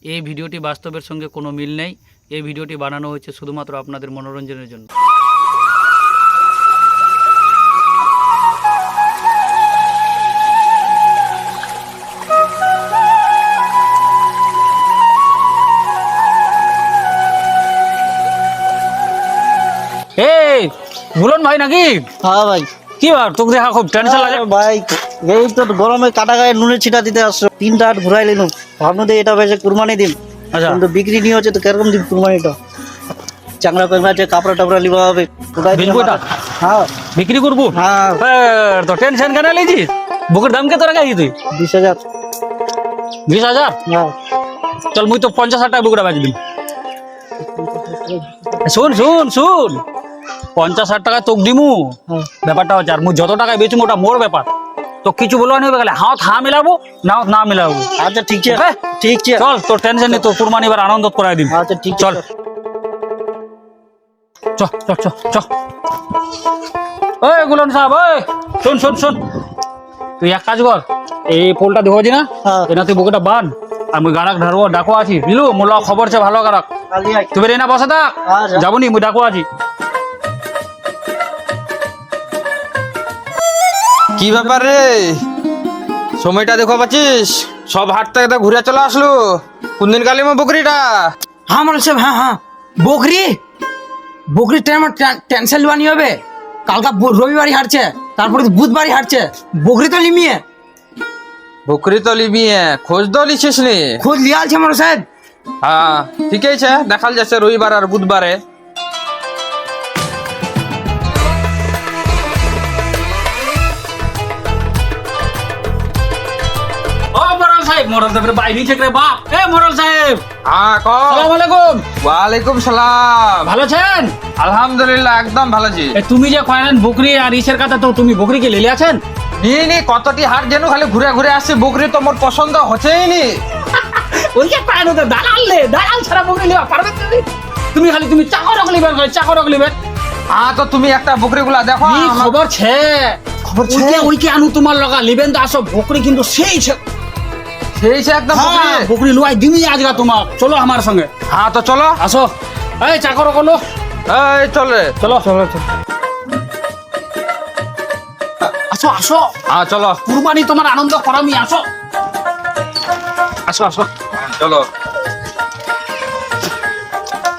এই ভিডিওটি বাস্তবের সঙ্গে কোনো মিল নেই। এই ভিডিওটি বানানো হয়েছে শুধুমাত্র আপনাদের মনোরঞ্জনের জন্য। এই বুলন ভাই নাকি? হ্যাঁ ভাই। কি বার তোকে দেখা খুব টেনশন লাগে ভাই এই তো গরমে কাটা গায়ে নুনের ছিটা দিতে আসছো, 3টা হাট ঘুরাই নিল, ভাবনো যে এটা বেশি কুরবানি দিন। আচ্ছা কিন্তু বিক্রি নিয়ে হচ্ছে তো কিরকম দিন কুরবানিটা? চাংড়া পেংড়া আছে, কাপড়া টাপড়া লিবা হবে, হ্যাঁ বিক্রি করবো। হ্যাঁ তো টেনশন কেন লিছিস? বুকের দাম কে তোরা গাই তুই? 20,000। 20,000? হ্যাঁ চল মুই তো 50,000 টাকা বুকটা বাজি দিম। শুন শুন শুন, 50,000 টাকা তোক দিমু। হ্যাঁ ব্যাপারটা হচ্ছে আর মুই যত টাকায় বেচবো ওটা মোর ব্যাপার, তো কিছু বলবা নেই গেলে হ্যাঁ মিলাবো না মিলাবো। আচ্ছা ঠিক আছে, হ্যাঁ? ঠিক আছে। চল তোর টেনশন নেই, তোর কুরবানি এবার আনন্দ করাই দিম। আচ্ছা ঠিক চল আছে। চ চ চ চ। ওই গুলন সাহেব, ওই শোন শোন শোন, তুই এক কাজ কর, এই পোলটা দেখো না, হ্যাঁ এনা তুই বুকেটা বান আর মুই গাড়াক ধারবো, ডাকো আছি বুঝলু, মোলা খবর আছে ভালো গাড়াক, কালি আই। তুমি রেনা বসে থাক, আচ্ছা। যাবনি মুই ডাকো আছি। কি ব্যাপার রে, সময়টা দেখো পাচ্ছিস? সব হাট থেকে তো ঘুরে চলে আসলো। কোন দিন কালি বকরিটা? हाँ मतलब सब हाँ বকরি বকরি টেনশন লিবানি হবে। কালকা রবিবারই হাঁটছে, তারপরে বুধবারই হাঁটছে, বকরি তো লিমিয়ে বকরি তো লিবি, খোঁজ তো লিছিস নি? খোঁজ লিয়াল আছে আমার সাহেব। হ্যাঁ ঠিক আছে, দেখাল যাচ্ছে রবিবার আর বুধবারে। ও মোরল সাহেব, মোরল সাহেবের বাইরে থেকে রে বাপ। এ মোরল সাহেব, হ্যাঁ আসসালামু আলাইকুম। ওয়ালাইকুম সালাম। ভালো আছেন? আলহামদুলিল্লাহ একদম ভালো আছি। এ তুমি যে কয়েন বকরি আর ইসের কথা, তো তুমি বকরি কি লেলে আছেন? নি কতটি হাট যেন খালি ঘুরে ঘুরে আসছে, বকরি তো মোর পছন্দ হচ্ছেই নি। ওই যে কয়েন ওদের দালাল ছাড়া বকরি লিবা পারবে তুমি? তুমি খালি তুমি চাকর লিবেন, চাকর লিবেন। হ্যাঁ তো তুমি একটা বকরি গুলা দেখো। কি খবর ছে? খবর ওইকে আনু তোমার লগা লিবেন তো আসো, বকরি কিন্তু সেই ছে। সেই সে একদম বকরি। হ্যাঁ, বকরি লুয়াই দিমি আজগা তোমার, চলো আমার সঙ্গে হ্যাঁ তো চলো। আসো। এই চাকর করলো, এই চলে চলো চলো আসো আসো, হ্যাঁ চলো কুরবানি তোমার আনন্দ করামি, আসো আসো আসো চলো।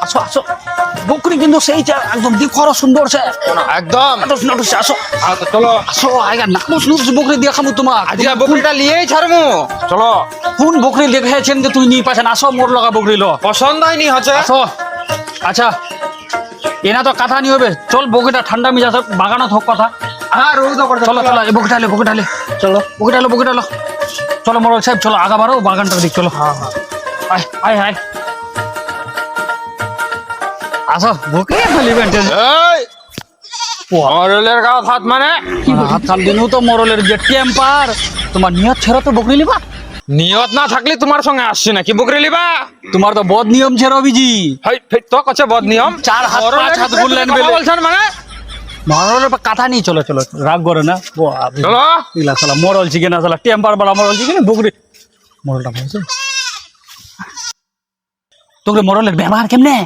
আসো আসো, বকরি কিন্তু সেই ছে, একদম দিখর সুন্দর ছে, একদম নাটস নাটস। আসো হ্যাঁ তো চলো। আসো, আইগা নাটস নাটস বকরি দেখামু তোমার। আজকে বকরিটা লিয়েই ছাড়মু। চলো। কোন বকরি দেখেছেন যে তুই নিয়ে পাচ্ছেন? আসো মোর লগা বকরি লো, পছন্দ হয়নি হচ্ছে। আসো। আচ্ছা এনা তো কথা নি হবে, চল বকরিটা ঠান্ডা মিজাজ বাগানত হোক কথা। হ্যাঁ রোদ করতে চলো চলো, এই বকরিটা লে চলো বকরিটা লো। চলো মোরল সাহেব, চলো আগা বাড়ো, বাগানটার দিক চলো। হ্যাঁ হ্যাঁ আয় আয় আয়, আসো বকরি ফেলিবেন। এই মরলের গাও হাত মানে হাত খাল দিনও তো মরলের যে টেম্পার, তোমার নিয়ত ছেড়ে তো বকরি লিবা। নিয়ত না থাকলে তোমার সঙ্গে আসছি নাকি বকরি লিবা? তোমার তো বদ নিয়ম ছে রবিজি। হেই তো কছে বদ নিয়ম। 4 হাত 5 হাত বললেন বেলে বলছেন মানে? মরলের কথা নেই, চলো চলো, রাগ করে না। চলো। ইলা সালা মরল চিকেন, সালা টেম্পার বলা মরল চিকেন, বকরি মরলটা বলছে। তোকে মরলের ব্যবহার কেমনে?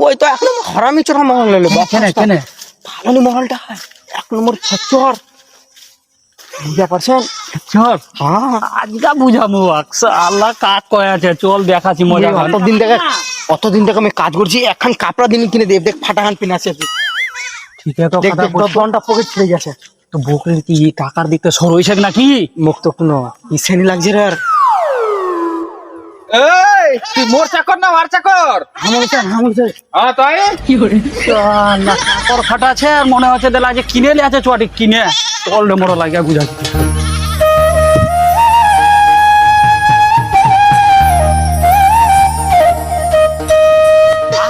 ওই তো এখন হরামি চোরা মহল লইলো। কেনে কেনে ভালো মহলটা 1 নম্বর ছচ্চর বুঝা পারছেন? চল হ্যাঁ আজকা বুঝামু আকসা আল্লাহ কাক কয় আছে, চল দেখাচ্ছি মজা কর। অতদিন থেকে আমি কাজ করছি, একখান কাপড়া দিন কিনে দেব, দেখ ফাটাহান পিন আছে, ঠিক আছে, তো দেখ কথা দেখ বলছো। ঘন্টা পকেট ছিঁড়ে গেছে। তো বকরির কি টাকার দিকতে সর হইছে নাকি? মুখ তো কোনো ইসেনি লাগছে রে। আর এই তুই মোর চাকর না আর চাকর? আমার হ্যাঁ তাই আল্লাহ কাকর ফাটা আছে, আর মনে হচ্ছে দেলা যে কিনে লে আছে চুয়াটি কিনে, চল রে মোড় লাগিয়া বুঝাচ্ছি।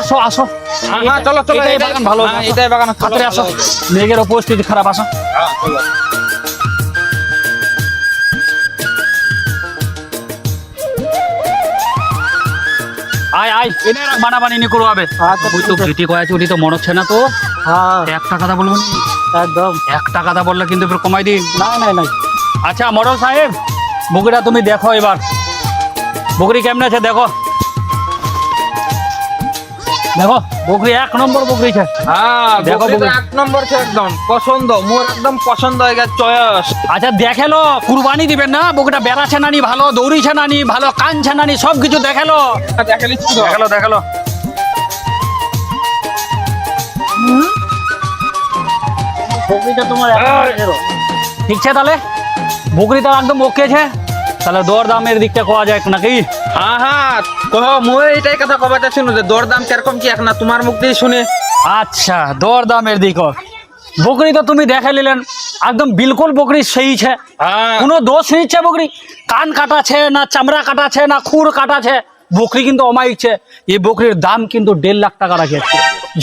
আসো আসো, হ্যাঁ চলো চলো। এটাই বাগান ভালো, হ্যাঁ, এটাই বাগান। তাড়াতাড়ি আসো, মেঘের উপস্থিতি খারাপ, আসো। হ্যাঁ চলো। আয় আয়, এনে রাখ, বানাবানি নি করো হবে। আচ্ছা, ওই তো গিটি কয়া চুরি তো মনে হচ্ছে না তো। হ্যাঁ একটা কথা বলবো নি, একদম। একটা কথা বললে কিন্তু ফের কমাই দিন। না না না আচ্ছা মরল সাহেব, বকরিটা তুমি দেখো এবার। বকরি কেমনে আছে দেখো, দেখো বকরি 1 নম্বর বকরি আছে। হ্যাঁ দেখো বকরি তো বকরি। 1 নম্বর ছে, একদম পছন্দ, মোর একদম পছন্দ হয়ে গেছে, চয়েস। আচ্ছা দেখেলো, কুরবানি দিবেন না, বকরিটা বেড়াছে নানি ভালো, দৌড়িছে নানি ভালো, কানছে নানি, সব কিছু দেখেলো। দেখে নিচ্ছি তো। দেখালো দেখালো। বকরিটা তোমার ঠিক আছে তাহলে, বকরিটা একদম ওকে আছে, তাহলে দর দামের দিকটা কোয়া যায় নাকি? হ্যাঁ হ্যাঁ কহ, মুই এটাই কথা কবাতে শুনু যে দরদাম কিরকম কি এখন তোমার মুখ দিয়ে শুনে। আচ্ছা দর দামের দিক, বকরি তো তুমি দেখে নিলেন, একদম বিলকুল বকরি সেই আছে, হ্যাঁ কোনো দোষ নিচ্ছে বকরি, কান কাটাছে না, চামড়া কাটাছে না, খুর কাটাছে, বকরি কিন্তু অমাইছে। এই বকরির দাম কিন্তু 1.5 লাখ টাকা রাখে,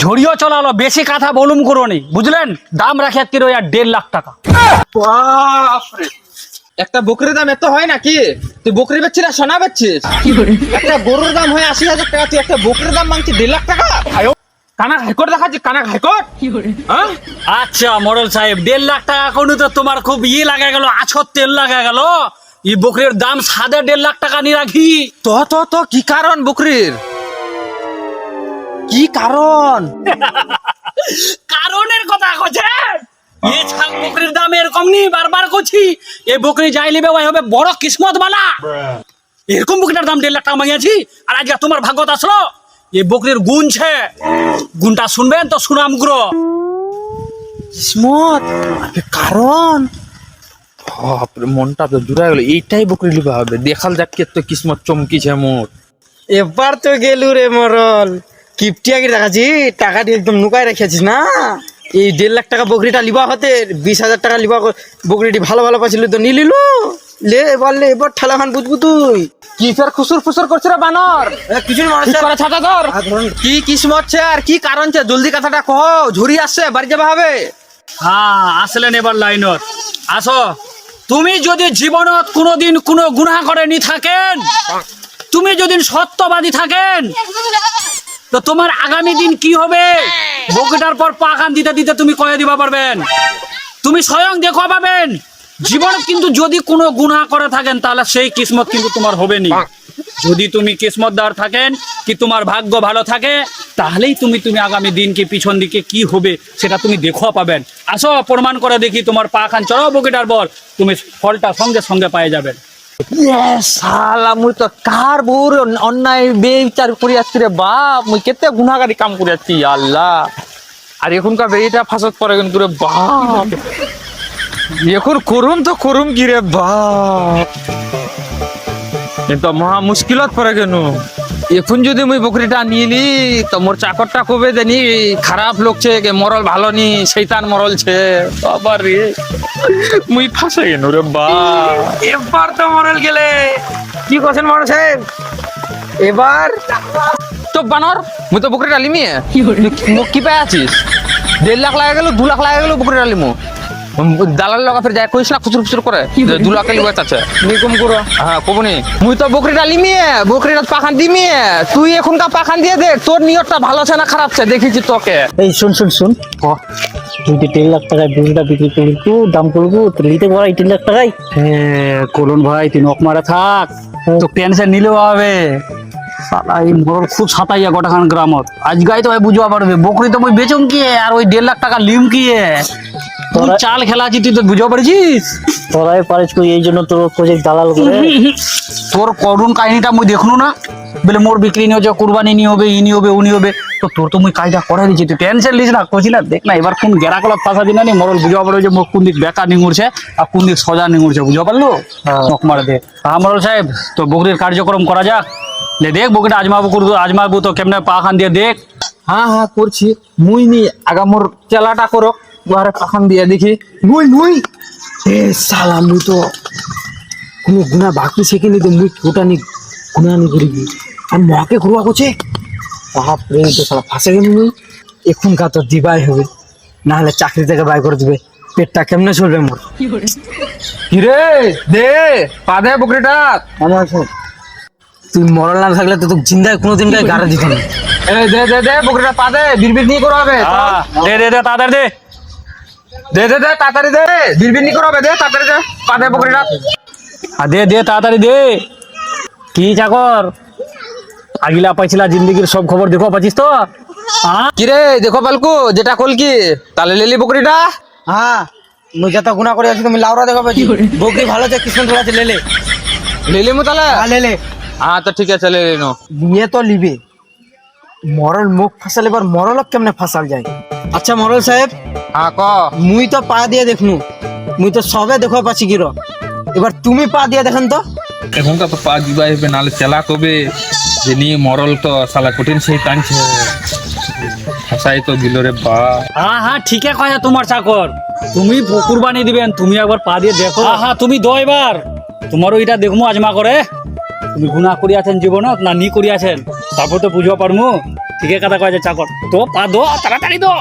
ঝড়িও চলালো, বেশি কথা বলুম করো নি, বুঝলেন? দাম রাখে 1.5 লাখ টাকা। বাপরে, একটা বকরির দাম এত হয় নাকি? তুই বকরি বেচছিস না সোনা বেচছিস? একটা গরুর দাম হয় 80,000 টাকা, তুই একটা বকরির দাম মাংছিস 1.5 লাখ টাকা? কানা হাইকোর্ট দেখাচ্ছি, কানা হাইকোর্ট। হ্যাঁ আচ্ছা মডেল সাহেব, 1.5 লাখ টাকা কোনো তো তোমার খুব লাগা গেল, আছর তেল লাগা গেল, এই বকরির দাম সাদে 1.5 লাখ টাকা নিয়ে রাখি। তো কি কারণ বকরির, কি কারণ? কারণের কথা কছেন, এ ছাগ বকরির দাম এরকম নি, বারবার করছি, এ বকরি যাই লিবে ওই হবে বড় কিসমত বালা, এরকম বকরিটার দাম 1.5 লাখ টাকা মাগিয়েছি। আর আজকে তোমার ভাগ্যত আসলো, এ বকরির গুণ ছে, গুণটা শুনবেন তো শুনাম গ্রহ। কিসমত, কারণ বাপরে, মনটা তো জুড়ে গেল, এইটাই বকরি লিবা হবে, দেখাল যাক কে তো কিসমত চমকিছে মোর। এবার তো গেলু রে মরল, কিপটিয়া কি দেখাচ্ছি, টাকাটি একদম নুকায় রেখেছিস না। এই 1.5 লাখ টাকা বকরিটা লিবা হতে 20,000 টাকা লিবা, বকরিটি ভালো ভালো পাচ্ছিল তো নিলিলু, লে এবার লে, এবার ঠেলাখান বুঝবু তুই। কি ফের খুসুর ফুসুর করছে রে বানর? কিছু ঠিক করে ছাতা ধর। কি কিসমত ছে আর কি কারণ ছে, জলদি কথাটা কহ, ঝুরি আসছে, বাড়ি যাবা হবে। হ্যাঁ আসলেন এবার লাইনত, আসো। তুমি যদি জীবনত কোনোদিন কোনো গুনাহ করে নি থাকেন, তুমি যদি সত্যবাদী থাকেন, তো তোমার আগামী দিন কি হবে বকরিটার পর পাখান দিতে দিতে তুমি কয়ে দিবা পারবেন, তুমি স্বয়ং দেখো পাবেন। জীবন কিন্তু যদি কোনো গুনাহ করে থাকেন, তাহলে সেই কিসমত কিন্তু তোমার হবে নি। যদি তুমি কিসমতদার থাকেন, কি তোমার ভাগ্য ভালো থাকে, তাহলেই তুমি আগামী দিন কি পিছন দিকে কি হবে সেটা তুমি দেখো পাবেন। আসো প্রমাণ করে দেখি, তোমার পাখান চড়াও বকরিটার পর, তুমি ফলটা সঙ্গে সঙ্গে পেয়ে যাবেন। শালা মুই তো কার বউর অন্যায় বেবিচার করে আসছি রে বাপ, মুই কেতে গুনাহগারি কাম করে আসছি আল্লাহ। আর এখনকার বেরিটা ফাঁসত পরে কিন্তু রে বাপ, এখন করুম কি রে বাপ, কিন্তু মহা মুশকিলত পড়ে কেন। এখন যদি মুই বকরিটা নিলি তো মোর চাকরটা কবে জানি খারাপ লোকছে, মরল ভালো নি, শৈতান মরলছে, বাবা রে মুই ফাঁসে গেল রে বাপ। এবার তো মরল গেলে, কি করছেন মরল সাহেব এবার? চোখ বানর, মুই তো বকরিটা লিমিয়ে মুখ কি পাই আছিস, 1.5 লাখ লাগা গেল, 2 লাখ লাগা গেল বকরিটা লিমু। দালাল লগা ফের যায় কইস না, খুচুর খুচুর করে 2 লাখ লিবা চাচ্ছে নিকম করো। হ্যাঁ কবনি, মুই তো বকরিটা লিমিয়ে, বকরিটা পাখান দিমিয়ে, তুই এখনকার পাখান দিয়ে দেখ তোর নিয়তটা ভালো আছে না খারাপ আছে, দেখেছি তোকে। এই শোন, তুই 1.5 লাখ টাকায় বকরিটা বিক্রি করবি, তো দাম করবো তো নিতে পারা 1.5 লাখ টাকায়। হ্যাঁ করুন ভাই, তুই নখ মারা থাক, তো টেনশন নিলেও হবে। শালা এই মরল খুব সাতাইয়া গোটাখান গ্রামত, আজকাই তো ভাই বুঝবা পারবে, বকরি তো মই বেচুম কি আর ওই 1.5 লাখ টাকা লিম কি, তুই চাল খেলা আছিস, তুই তো বুঝবা পারছিস। তোরাই পারিস কই, এই জন্য তোর প্রজেক্ট দালাল করে। তোর করুন কাহিনীটা মুই দেখনু না, বলে মোর বিক্রি নিয়ে হচ্ছে, কুরবানি নিয়ে হবে, ইনি হবে উনি হবে, তো তোর তো মুই কাজটা করে দিচ্ছি, তুই টেনশন লিস না, কইছি না দেখ না এবার কোন গেরাকলাত ফাঁসা দিন নি, মরল বুঝবা পারবে যে মোর কোন দিক বেকা নিঙুরছে আর কোন দিক সজা নিঙুরছে, বুঝবা পারলো? নখ মারা দে। মরল সাহেব, তো বকরির কার্যক্রম করা যাক, লে দেখ বকরিটা আজমাবু তো কেমনে পা খান দিয়ে দেখ। হ্যাঁ হ্যাঁ করছি, মুই নি আগা মোর চেলাটা করো, ঘরে পাখান দিয়ে দেখি। মুই এ শালা, মুই তো কোনো গুণা বাকি শেখেনি, তো মুই ওটা গুণা নি করিবি, আর মহাকে ঘুরবা করছে, বাপরে তো শালা ফাঁসে গেলি মুই। এখনকার তো দিবাই হবে, না হলে চাকরি থেকে বাই করে দিবে, পেটটা কেমনে চলবে মোর। কিরে দে পা দে বকরিটা। আমার শোন, তুই মরল না থাকলে তো তোকে জিন্দায় কোনোদিন গায়ে গাড়া দিত না। এই দে বকরিটা পা দে, বিড়বিড় নিয়ে করা হবে। দে তাড়াতাড়ি দে, দে তাড়াতাড়ি দে, বিড়বিড় নিয়ে করা হবে, দে তাড়াতাড়ি দে, পা দে বকরিটা। দে তাড়াতাড়ি দে। কি চাকর আগিলা পাইছিলা জিন্দগির সব খবর দেখো পাচ্ছিস তো? হ্যাঁ কিরে দেখো পালকু যেটা কল কি তাহলে লেলি বকরিটা হ্যাঁ মুই যত গুণা করে আছি তুমি লাউরা দেখো পেয়েছি বকরি ভালো আছে কৃষ্ণ তোলা আছে লেলে লেলি মু তাহলে লেলে হ্যাঁ তো ঠিক আছে লে নো বিয়ে তো লিবে মরল মুখ ফাঁসালে এবার মরলক কেমনে ফাঁসাল যায়। আচ্ছা মরল সাহেব হ্যাঁ ক মুই তো পা দিয়ে দেখনু মুই তো সবে দেখো পাচ্ছি কিরো এবার তুমি পা দিয়ে দেখেন তো। এখনকার তো পা দিবা হবে নাহলে চেলা কবে যে নিয়ে মরল তো সালা কঠিন সেই টানছে ফাঁসাই তো দিল রে বা হ্যাঁ ঠিকই কয় তোমার চাকর, তুমি কুরবানি দিবেন, তুমি একবার পা দিয়ে দেখো। হ্যাঁ তুমি দো এবার, তোমারও এটা দেখবো আজমা করে তুমি গুনাহ করিয়াছেন জীবনত না নি করিয়াছেন, তারপর তো বুঝবা পারমু। ঠিকই কথা কয় যে চাকর, তো পা দো তাড়াতাড়ি দো।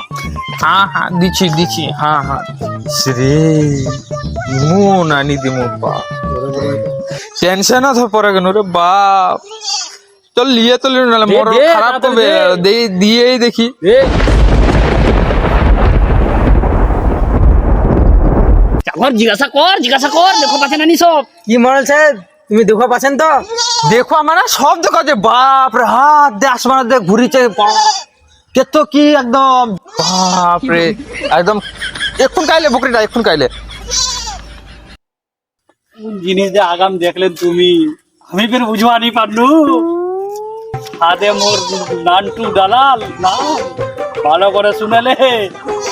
হ্যাঁ হ্যাঁ দিচ্ছি হ্যাঁ হ্যাঁ শ্রী মন আনি দিমু পা টেনশন আছে পরে কেন রে বাপ চল লিয়ে তো লিয়ে নালে দে, মরল দে, খারাপ তাড়াতাড়ি করবে দে। দিয়েই দেখি চাকর জিজ্ঞাসা কর দেখো পাচ্ছে না নি সব। কি মরল সাহেব তুমি দেখো পাচ্ছেন তো। দেখো আমার সব দেখা যে বাপ রে হাত দে আসমান দে ঘুরিছে কেত কি একদম বাপ রে একদম এখন কাইলে বকরিটা এখন কাইলে কোন জিনিস যে আগাম দেখলেন তুমি, আমি ফের বুঝবা নি পারলু। হাতে মোর নানটু দালাল না ভালো করে শুনেলে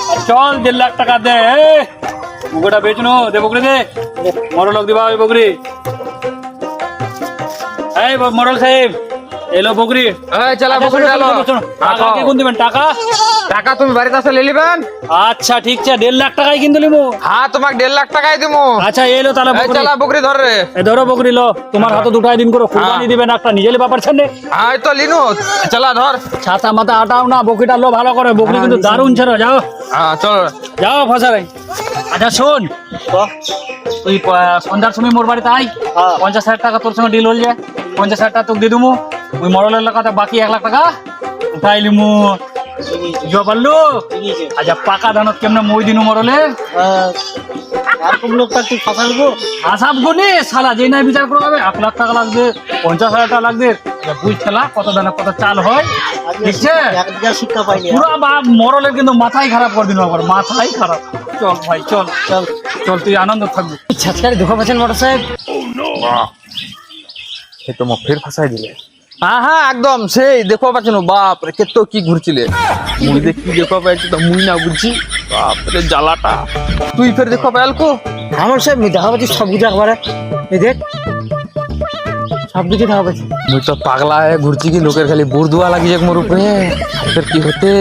আর চল 1.5 লাখ টাকা দে মুগোটা বেচনো দে বকরি দে মরল লোক দিবা ওই বকরি। এই মরল সাহেব এলো বকরি। এই চলা আচ্ছা, বকরি শোনো, ডালো শোনো, শোনো, টাকা কে কোন দিবেন টাকা? টাকা তুমি বাড়িতে আসলে লিবেন আচ্ছা ঠিক আছে 1.5 লাখ টাকাই কিন্তু লিমু। হ্যাঁ তোমাকে 1.5 লাখ টাকাই দিমু আচ্ছা এলো তাহলে এই বকরি। চলা বকরি ধর রে এ ধরো বকরি লো, তোমার হাতে দুটাই দিন করো, কুরবানি দিবেন একটা নিজেলে ব্যাপার ছাড়নে। হ্যাঁ এই তো লিনু চলা ধর ছাতা মাথা আটাও না, বকরিটা লো ভালো করে, বকরি কিন্তু দারুণ ছিল। যাও হ্যাঁ চল যাও ফসারাই। আচ্ছা শোন, তুই সন্ধ্যার সময় মোর বাড়িতে আই, 50,000 টাকা তোর সঙ্গে ডিল হল যায়, 50,000 টাকা তোকে দিয়ে দিমু। ওই মরলের টাকাতে বাকি 1 লাখ টাকা উঠাই লিমু। বুঝতে পারলু? আচ্ছা পাকা ধানত কেমনে মই দিনু মরলে আর কোন লোকটা তুই ফাঁসালবো আসাব গুনি সালা যেই নাই বিচার করা হবে। 1 লাখ টাকা লাগবে, 50,000 টাকা লাগবে, বুঝ খেলা কত দানা কত চাল হয়। ঠিক আছে একদিকে শিক্ষা পাইনি পুরো মরলের কিন্তু মাথাই খারাপ করে দিন আবার, মাথাই খারাপ। চল ভাই চল চল চল, তুই আনন্দ থাকবি। ছাতকারে দেখো পাচ্ছেন মোটর সাহেব। সে তো মোক ফের ফাঁসাই দিলে। হ্যাঁ হ্যাঁ একদম সেই দেখো পাচ্ছ না বাপ রে কেত কি ঘুরছিলে মুই দেখ কি দেখো পাইছি তো মুই না বুঝছি বাপ রে জ্বালাটা তুই ফের দেখো পাইলকো আমার সাহেব আমি দেখা পাচ্ছি সব কিছু একবারে এই দেখ সব কিছু দেখা পাচ্ছি। মুই তো পাগলা হয়ে ঘুরছি কি লোকের খালি বুড়দুয়া লাগি যাক মোর উপরে ফের কি হতে